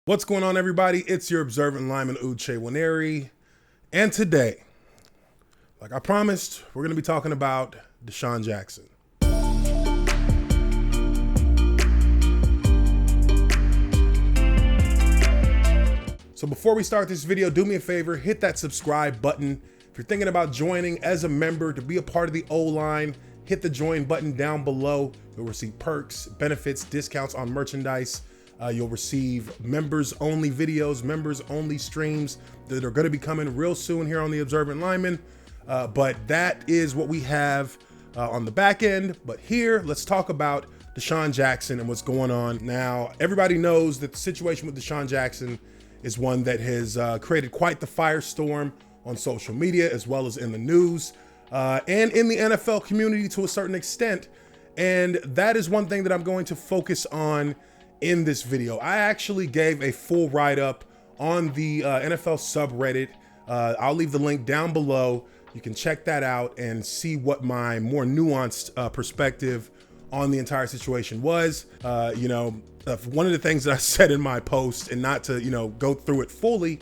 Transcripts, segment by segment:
What's going on, everybody? It's your observant lineman, Uche Nwaneri. And today, like I promised, we're going to be talking about DeSean Jackson. So before we start this video, do me a favor, hit that subscribe button. If you're thinking about joining as a member to be a part of the O-line, hit the join button down below. You'll receive perks, benefits, discounts on merchandise. You'll receive members-only videos, members-only streams that are going to be coming real soon here on the Observant Lineman. But that is what we have on the back end. But here, let's talk about DeSean Jackson and what's going on. Now, everybody knows that the situation with DeSean Jackson is one that has created quite the firestorm on social media, as well as in the news, and in the NFL community to a certain extent. And that is one thing that I'm going to focus on in this video. I actually gave a full write-up on the NFL subreddit. I'll leave the link down below. You can check that out and see what my more nuanced perspective on the entire situation was. One of the things that I said in my post, and not to, go through it fully,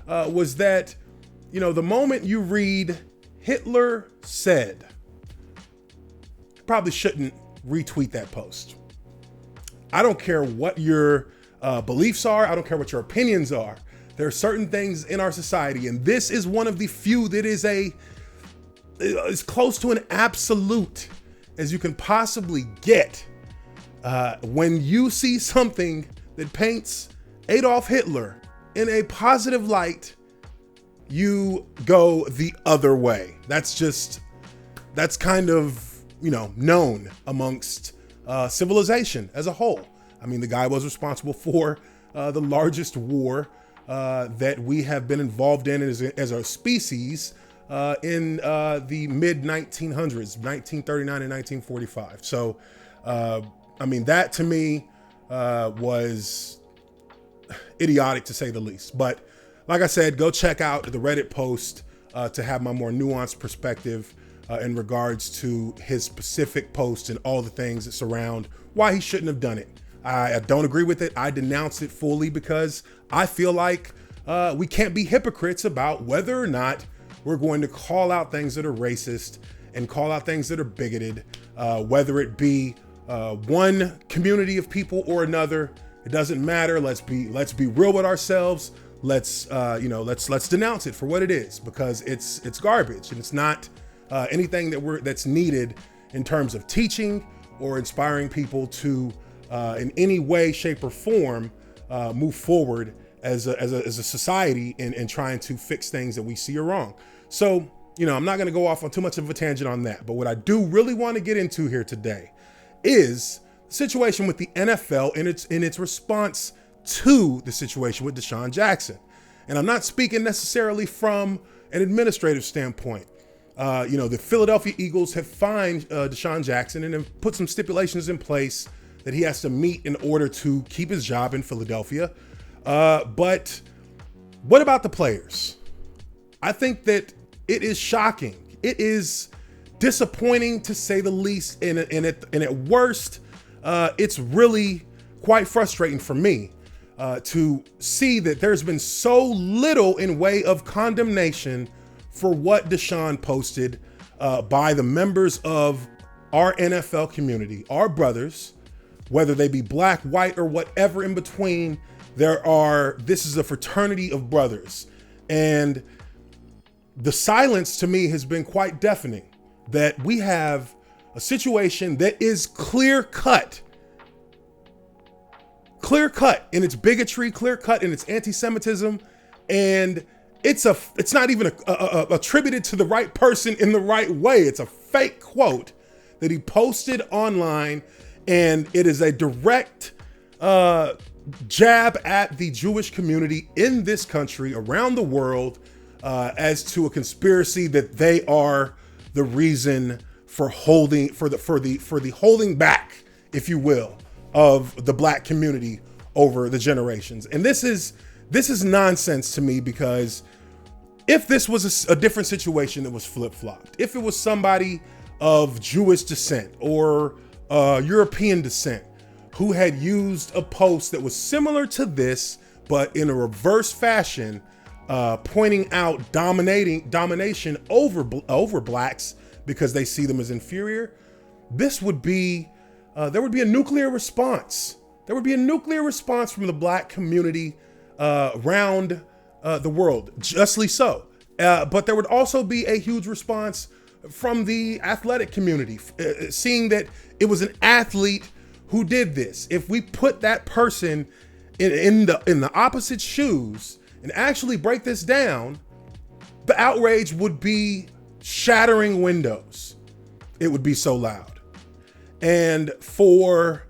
was that, the moment you read Hitler said, you probably shouldn't retweet that post. I don't care what your beliefs are. I don't care what your opinions are. There are certain things in our society, and this is one of the few that is as close to an absolute as you can possibly get. When you see something that paints Adolf Hitler in a positive light, you go the other way. That's kind of, known amongst civilization as a whole. I mean, the guy was responsible for the largest war that we have been involved in as a species in the mid 1900s, 1939 and 1945. So, that to me was idiotic to say the least. But like I said, go check out the Reddit post to have my more nuanced perspective in regards to his specific post and all the things that surround why he shouldn't have done it. I don't agree with it. I denounce it fully because I feel like we can't be hypocrites about whether or not we're going to call out things that are racist and call out things that are bigoted, whether it be one community of people or another. It doesn't matter. Let's be real with ourselves. Let's denounce it for what it is, because it's garbage and it's not anything that's needed in terms of teaching or inspiring people to, in any way, shape, or form, move forward as a society in trying to fix things that we see are wrong. So, I'm not going to go off on too much of a tangent on that. But what I do really want to get into here today is the situation with the NFL in its response to the situation with DeSean Jackson. And I'm not speaking necessarily from an administrative standpoint. The Philadelphia Eagles have fined DeSean Jackson and have put some stipulations in place that he has to meet in order to keep his job in Philadelphia. But what about the players? I think that it is shocking. It is disappointing, to say the least, and at worst, it's really quite frustrating for me to see that there's been so little in way of condemnation for what DeSean posted by the members of our NFL community, our brothers, whether they be black, white, or whatever in between. This is a fraternity of brothers. And the silence to me has been quite deafening, that we have a situation that is clear cut in its bigotry, clear cut in its anti-Semitism, and it's not even attributed to the right person in the right way. It's a fake quote that he posted online, and it is a direct jab at the Jewish community in this country, around the world, as to a conspiracy that they are the reason for the holding back, if you will, of the black community over the generations. And this is nonsense to me, because if this was a different situation that was flip-flopped, if it was somebody of Jewish descent or European descent who had used a post that was similar to this, but in a reverse fashion, pointing out domination over blacks because they see them as inferior, this would be, there would be a nuclear response. There would be a nuclear response from the black community around the world, justly so. But there would also be a huge response from the athletic community, seeing that it was an athlete who did this. If we put that person in the opposite shoes and actually break this down, the outrage would be shattering windows. It would be so loud. And for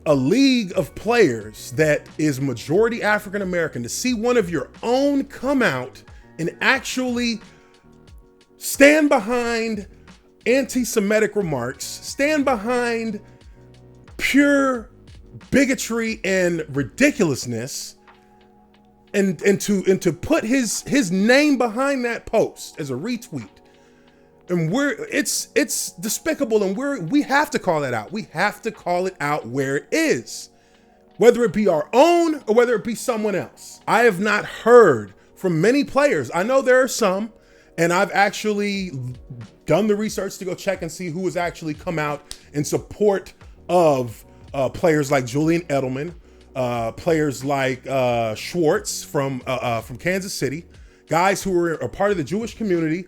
a league of players that is majority African American, to see one of your own come out and actually stand behind anti-Semitic remarks, stand behind pure bigotry and ridiculousness, and to put his name behind that post as a retweet. And it's despicable, and we have to call that out. We have to call it out where it is, whether it be our own or whether it be someone else. I have not heard from many players. I know there are some, and I've actually done the research to go check and see who has actually come out in support of players like Julian Edelman, players like Schwartz from Kansas City, guys who are a part of the Jewish community,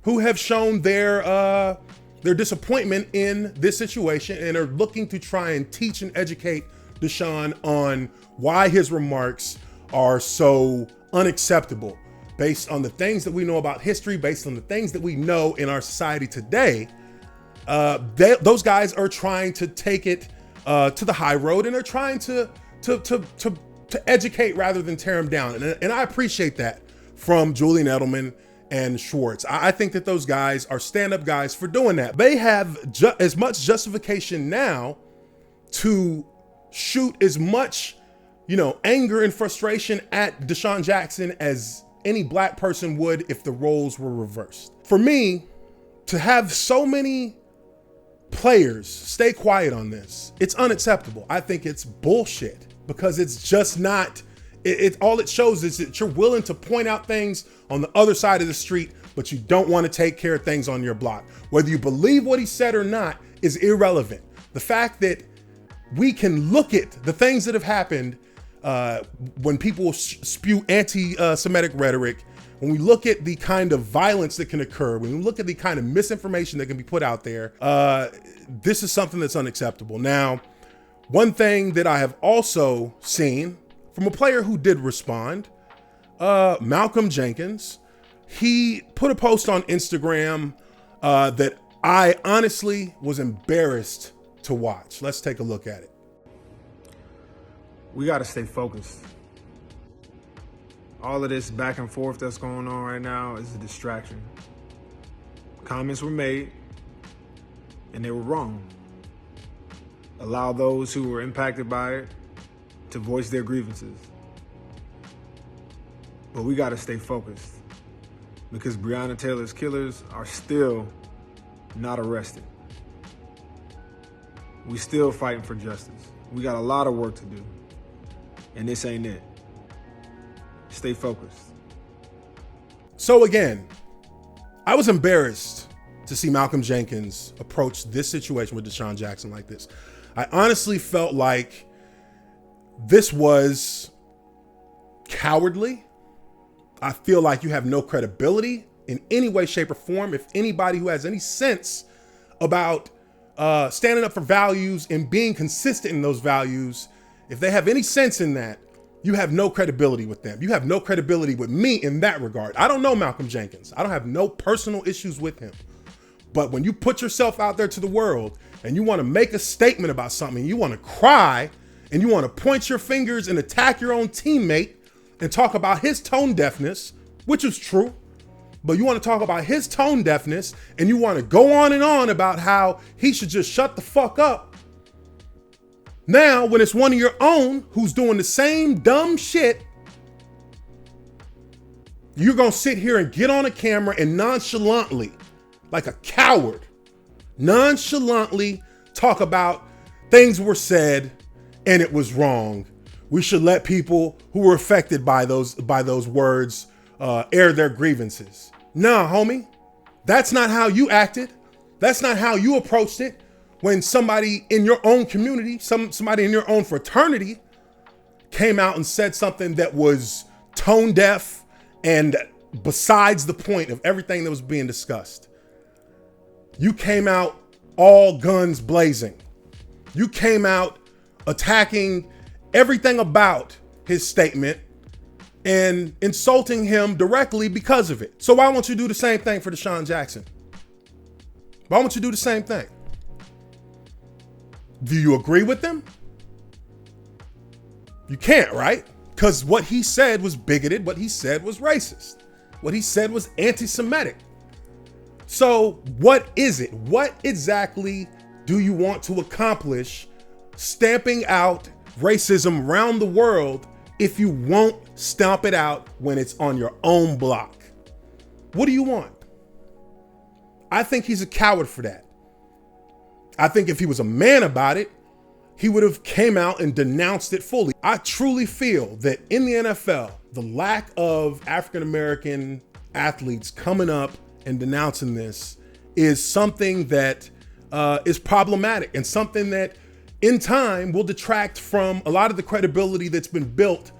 who have shown their disappointment in this situation and are looking to try and teach and educate DeSean on why his remarks are so unacceptable based on the things that we know about history, based on the things that we know in our society today. Those guys are trying to take it to the high road, and they're trying to educate rather than tear them down. And I appreciate that from Julian Edelman and Schwartz. I think that those guys are stand-up guys for doing that. They have as much justification now to shoot as much, anger and frustration at DeSean Jackson as any black person would if the roles were reversed. For me, to have so many players stay quiet on this, it's unacceptable. I think it's bullshit, because it's just not, all it shows is that you're willing to point out things on the other side of the street, but you don't want to take care of things on your block. Whether you believe what he said or not is irrelevant. The fact that we can look at the things that have happened when people spew anti-Semitic rhetoric, when we look at the kind of violence that can occur, when we look at the kind of misinformation that can be put out there, this is something that's unacceptable. Now, one thing that I have also seen from a player who did respond, Malcolm Jenkins, he put a post on Instagram that I honestly was embarrassed to watch. Let's take a look at it. We got to stay focused. All of this back and forth that's going on right now is a distraction. Comments were made, and they were wrong. Allow those who were impacted by it to voice their grievances. But we got to stay focused, because Breonna Taylor's killers are still not arrested. We still fighting for justice. We got a lot of work to do, and this ain't it. Stay focused. So again, I was embarrassed to see Malcolm Jenkins approach this situation with DeSean Jackson like this. I honestly felt like this was cowardly. I feel like you have no credibility in any way, shape, or form. If anybody who has any sense about standing up for values and being consistent in those values, if they have any sense in that, you have no credibility with them. You have no credibility with me in that regard. I don't know Malcolm Jenkins. I don't have no personal issues with him. But when you put yourself out there to the world and you want to make a statement about something, you want to cry and you want to point your fingers and attack your own teammate and talk about his tone deafness, which is true, but you want to talk about his tone deafness and you want to go on and on about how he should just shut the fuck up. Now, when it's one of your own who's doing the same dumb shit, you're going to sit here and get on a camera and nonchalantly, like a coward, nonchalantly talk about things were said and it was wrong, we should let people who were affected by those words air their grievances. Nah, homie, that's not how you acted. That's not how you approached it. When somebody in your own community, somebody in your own fraternity came out and said something that was tone deaf and besides the point of everything that was being discussed. You came out all guns blazing. You came out attacking everything about his statement and insulting him directly because of it. So why won't you do the same thing for DeSean Jackson? Why won't you do the same thing? Do you agree with them? You can't, right? Because what he said was bigoted. What he said was racist. What he said was anti-Semitic. So what is it? What exactly do you want to accomplish stamping out racism around the world if you won't stamp it out when it's on your own block? What do you want? I think he's a coward for that. I think if he was a man about it, he would have came out and denounced it fully. I truly feel that in the NFL, the lack of African-American athletes coming up and denouncing this is something that is problematic and something that in time will detract from a lot of the credibility that's been built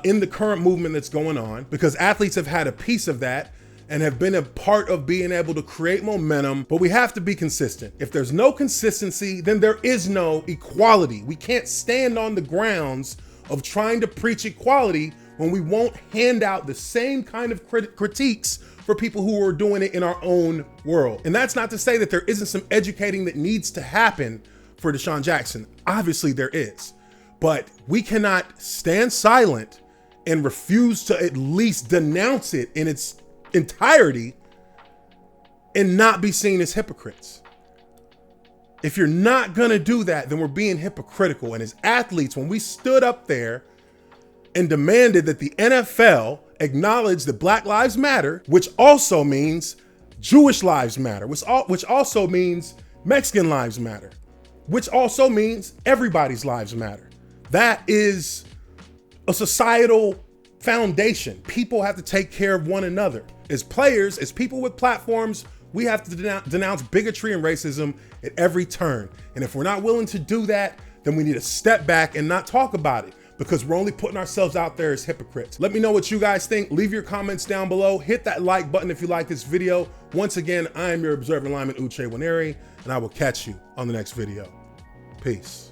in the current movement that's going on, because athletes have had a piece of that and have been a part of being able to create momentum, but we have to be consistent. If there's no consistency, then there is no equality. We can't stand on the grounds of trying to preach equality when we won't hand out the same kind of critiques for people who are doing it in our own world. And that's not to say that there isn't some educating that needs to happen for DeSean Jackson. Obviously there is, but we cannot stand silent and refuse to at least denounce it in its entirety and not be seen as hypocrites. If you're not gonna do that, then we're being hypocritical. And as athletes, when we stood up there and demanded that the NFL acknowledge that Black Lives Matter, which also means Jewish lives matter, which also means Mexican lives matter, which also means everybody's lives matter. That is a societal foundation. People have to take care of one another. As players, as people with platforms, we have to denounce bigotry and racism at every turn. And if we're not willing to do that, then we need to step back and not talk about it, because we're only putting ourselves out there as hypocrites. Let me know what you guys think. Leave your comments down below. Hit that like button if you like this video. Once again, I am your observant lineman, Uche Nwaneri, and I will catch you on the next video. Peace.